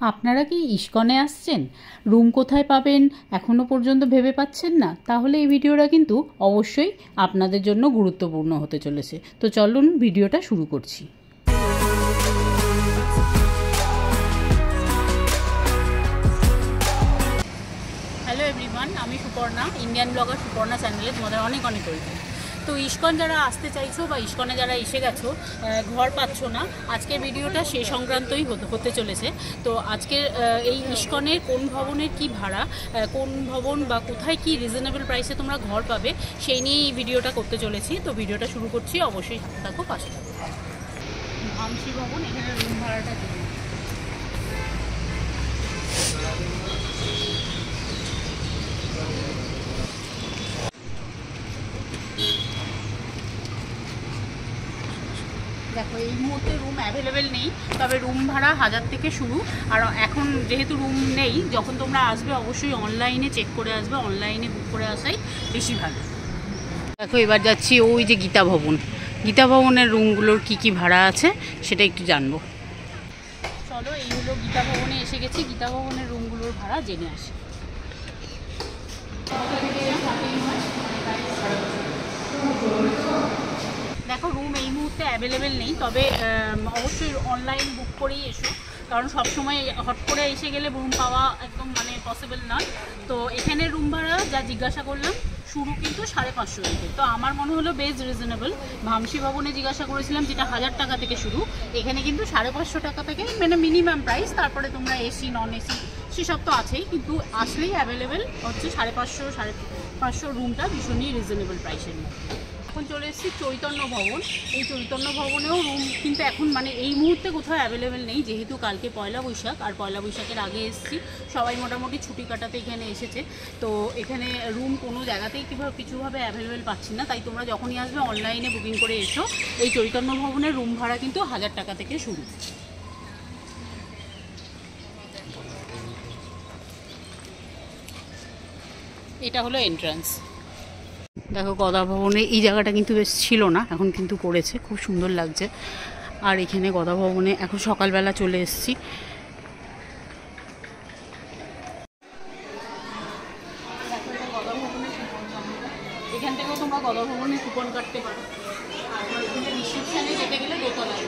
আপনারা কি ইস্কনে আসছেন? রুম কোথায় পাবেন এখনও পর্যন্ত ভেবে পাচ্ছেন না? তাহলে এই ভিডিওটা কিন্তু অবশ্যই আপনাদের জন্য গুরুত্বপূর্ণ হতে চলেছে। তো চলুন ভিডিওটা শুরু করছি। হ্যালো এভরিওয়ান, আমি সুপর্ণা, ইন্ডিয়ান ব্লগার সুপর্ণা চ্যানেলে তোমাদের অনেক অনেক ওয়েলকাম। তো ইস্কন যারা আসতে চাইছো বা ইস্কনে যারা এসে গেছো, ঘর পাচ্ছ না, আজকের ভিডিওটা সেই সংক্রান্তই হতে চলেছে। তো আজকের এই ইস্কনের কোন ভবনের কি ভাড়া, কোন ভবন বা কোথায় কি রিজনেবল প্রাইসে তোমরা ঘর পাবে সেই নিয়েই এই ভিডিওটা করতে চলেছি। তো ভিডিওটা শুরু করছি, অবশ্যই সাথে থাকো, পাশে থাকো। ভামসি ভবন, এখানে রুম ভাড়াটা দিই। দেখো, এই মুহূর্তে রুম অ্যাভেলেবেল নেই, তবে রুম ভাড়া 1000 থেকে শুরু। আর এখন যেহেতু রুম নেই, যখন তোমরা আসবে অবশ্যই অনলাইনে চেক করে আসবে, অনলাইনে বুক করে আসাই বেশি ভালো। দেখো, এবার যাচ্ছি ওই যে গীতা ভবন। গীতা ভবনের রুমগুলোর কি ভাড়া আছে সেটা একটু জানবো। চলো, এই হলো গীতা ভবনে এসে গেছি। গীতা ভবনের রুমগুলোর ভাড়া জেনে আসি। দেখো, রুম এই মুহূর্তে অ্যাভেলেবেল নেই, তবে অবশ্যই অনলাইন বুক করেই এসো, কারণ সবসময় হট করে এসে গেলে রুম পাওয়া একদম পসিবল না। তো এখানে রুম ভাড়া যা জিজ্ঞাসা করলাম, শুরু কিন্তু 550 থেকে। তো আমার মনে হলো বেশ রিজনেবল। ভামসি ভবনে জিজ্ঞাসা করেছিলাম, যেটা 1000 টাকা থেকে শুরু, এখানে কিন্তু 550 টাকা থেকে মিনিমাম প্রাইস। তারপরে তোমরা এসি নন এসি সেসব তো আছেই, কিন্তু আসলেই অ্যাভেলেবেল হচ্ছে 550 রুমটা ভীষণই রিজনেবল প্রাইসের মধ্যে। এখন চলে এসেছি চৈতন্য ভবন। এই চৈতন্য ভবনেও রুম কিন্তু এখন এই মুহূর্তে কোথাও অ্যাভেলেবেল নেই, যেহেতু কালকে পয়লা বৈশাখ, আর পয়লা বৈশাখের আগে এসেছি, সবাই মোটামুটি ছুটি কাটাতে এখানে এসেছে। তো এখানে রুম কোনো জায়গাতেই কিছুভাবে অ্যাভেলেবেল পাচ্ছি না, তাই তোমরা যখনই আসবে অনলাইনে বুকিং করে এসো। এই চৈতন্য ভবনের রুম ভাড়া কিন্তু 1000 টাকা থেকে শুরু। এটা হলো এন্ট্রান্স। দেখো, গদা ভবনে এই জায়গাটা কিন্তু বেশ ছিল না, এখন কিন্তু করেছে, খুব সুন্দর লাগছে। আর এখানে গদা ভবনে এখন সকালবেলা চলে এসেছি। এখান থেকেও তোমরা গদা ভবনে কুপন কাটতে পারো। আর এখানে রিসেপশনে যেতে গেলে দোতলায়।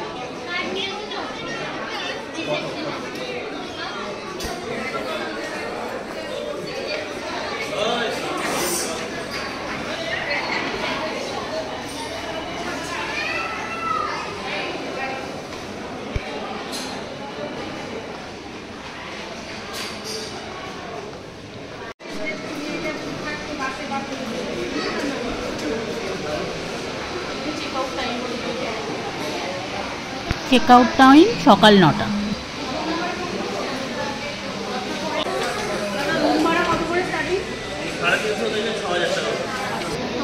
চেক আউট টাইম সকাল 9টা।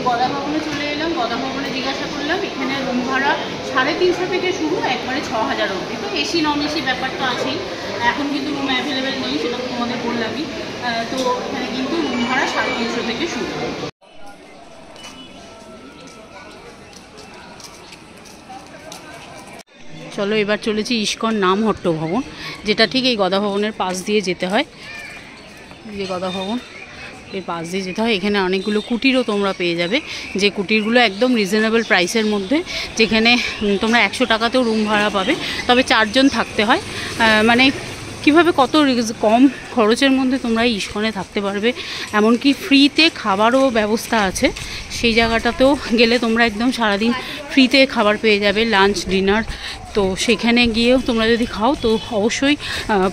গদা ভবনে চলে এলাম। গদা ভবনে জিজ্ঞাসা করলাম, এখানে রুম ভাড়া 350 থেকে শুরু, একবারে 6000 অবধি। তো এসি নন এসি ব্যাপার তো আছেই। এখন কিন্তু রুম অ্যাভেলেবেল নেই, সেটা তো তোমাদের বললামই। তো এখানে কিন্তু রুম ভাড়া 350 থেকে শুরু। চলো, এবার চলেছি ইস্কন নামহট্ট ভবন, যেটা ঠিক এই গদা ভবনের পাশ দিয়ে যেতে হয়। যে গদা ভবন, এর পাশ দিয়ে যেতে হয়। এখানে অনেকগুলো কুটিরও তোমরা পেয়ে যাবে, যে কুটিরগুলো একদম রিজনেবল প্রাইসের মধ্যে, যেখানে তোমরা 100 টাকাতেও রুম ভাড়া পাবে। তবে 4 জন থাকতে হয়। কীভাবে কত কম খরচের মধ্যে তোমরা ইস্কনে থাকতে পারবে, এমনকি ফ্রিতে খাবারও ব্যবস্থা আছে। সেই জায়গাটাতেও গেলে তোমরা একদম সারাদিন ফ্রিতে খাবার পেয়ে যাবে, লাঞ্চ ডিনার। তো সেখানে গিয়েও তোমরা যদি খাও, তো অবশ্যই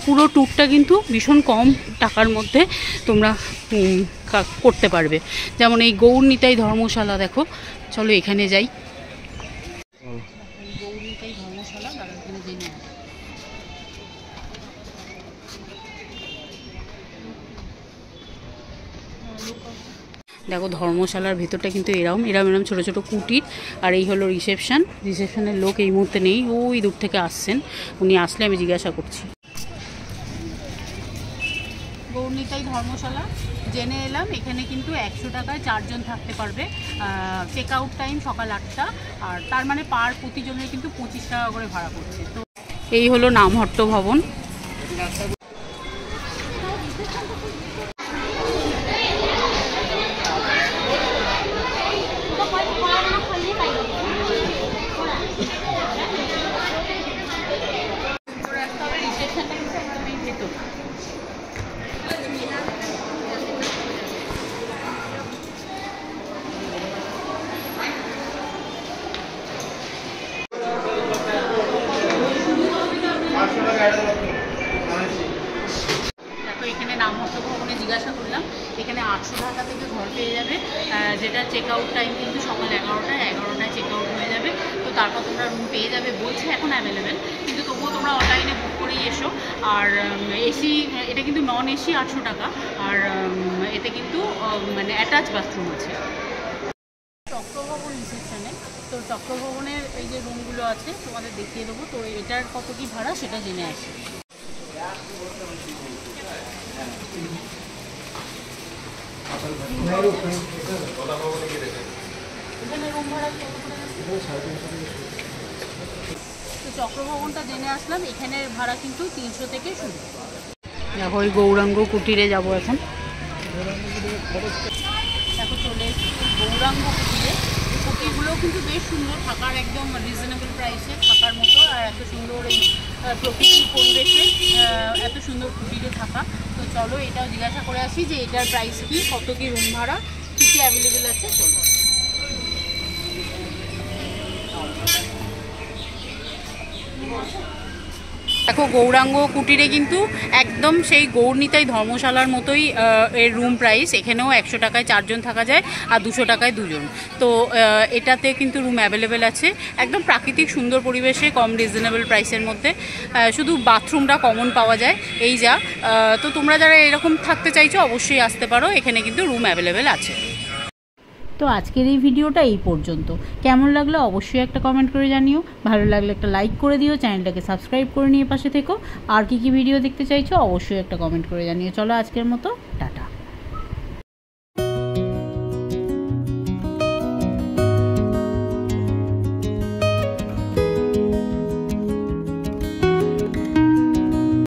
পুরো ট্যুরটা কিন্তু ভীষণ কম টাকার মধ্যে তোমরা করতে পারবে। যেমন এই গৌরনিতাই ধর্মশালা, দেখো, চলো এখানে যাই। গৌরনিতাই ধর্মশালা, দাদা এখানে জেনে। দেখো, ধর্মশালার ভেতরটা কিন্তু এরম ছোটো ছোটো কুটির। আর এই হলো রিসেপশনের লোক এই মুহূর্তে নেই, ওই দূর থেকে আসছেন। উনি আসলে আমি জিজ্ঞাসা করছি। গৌরনিতাই ধর্মশালা জেনে এলাম। এখানে কিন্তু 100 টাকায় 4 জন থাকতে পারবে। চেক আউট টাইম সকাল 8টা। আর তার প্রতিজনের কিন্তু 25 টাকা করে ভাড়া পড়ছে। তো এই হলো নামহট্ট ভবন। এখানে নামহট্ট ভবনে জিজ্ঞাসা করলাম, এখানে 800 টাকা থেকে ঘর পেয়ে যাবে, যেটা চেক আউট টাইম কিন্তু সকাল 11টায় চেক আউট হয়ে যাবে। তো তারপর তোমরা রুম পেয়ে যাবে বলছে এখন অ্যাভেলেবেল, কিন্তু তবুও তোমরা অনলাইনে বুক করেই এসো। আর এসি, এটা কিন্তু নন এসি 800 টাকা, আর এতে কিন্তু মানে অ্যাটাচ বাথরুম আছে। চক্রভবন রিসেপশনে, তো চক্রভবনের এই যে রুমগুলো আছে তোমাদের দেখিয়ে দেবো। তো এটার কত কী ভাড়া সেটা জেনে আসি। তো চক্রভবনটা জেনে আসলাম, এখানের ভাড়া কিন্তু 300 থেকে শুরু। দেখো ওই গৌরাঙ্গ কুটিরে যাবো এখন। দেখো চলে এসেছি গৌরাঙ্গ কুটিরে। কুটিরগুলোও কিন্তু বেশ সুন্দর, থাকার একদম রিজনেবল প্রাইসে থাকার মতো, আর এত সুন্দর এই প্রকৃতির পরিবেশে এত সুন্দর কুটিরে থাকা। তো চলো এটাও জিজ্ঞাসা করে আসি যে এটার প্রাইস কী, কত কী রুম ভাড়া, কী কী অ্যাভেলেবেল আছে। চলো দেখো গৌরাঙ্গ কুটিরে কিন্তু একদম সেই গৌরনীতাই ধর্মশালার মতোই এর রুম প্রাইস। এখানেও 100 টাকায় 4 জন থাকা যায় আর 200 টাকায় 2 জন। তো এটাতে কিন্তু রুম অ্যাভেলেবেল আছে, একদম প্রাকৃতিক সুন্দর পরিবেশে কম রিজনেবল প্রাইসের মধ্যে। শুধু বাথরুমটা কমন পাওয়া যায় এই যা। তো তোমরা যারা এরকম থাকতে চাইছো অবশ্যই আসতে পারো, এখানে কিন্তু রুম অ্যাভেলেবেল আছে। তো আজকের এই ভিডিওটা এই পর্যন্ত। কেমন লাগলো অবশ্যই একটা কমেন্ট করে জানিও, ভালো লাগলে একটা লাইক করে দিও, চ্যানেলটাকে সাবস্ক্রাইব করে নিয়ে পাশে থেকো। আর কী কী ভিডিও দেখতে চাইছো অবশ্যই একটা কমেন্ট করে জানিও। চলো আজকের মতো টাটা।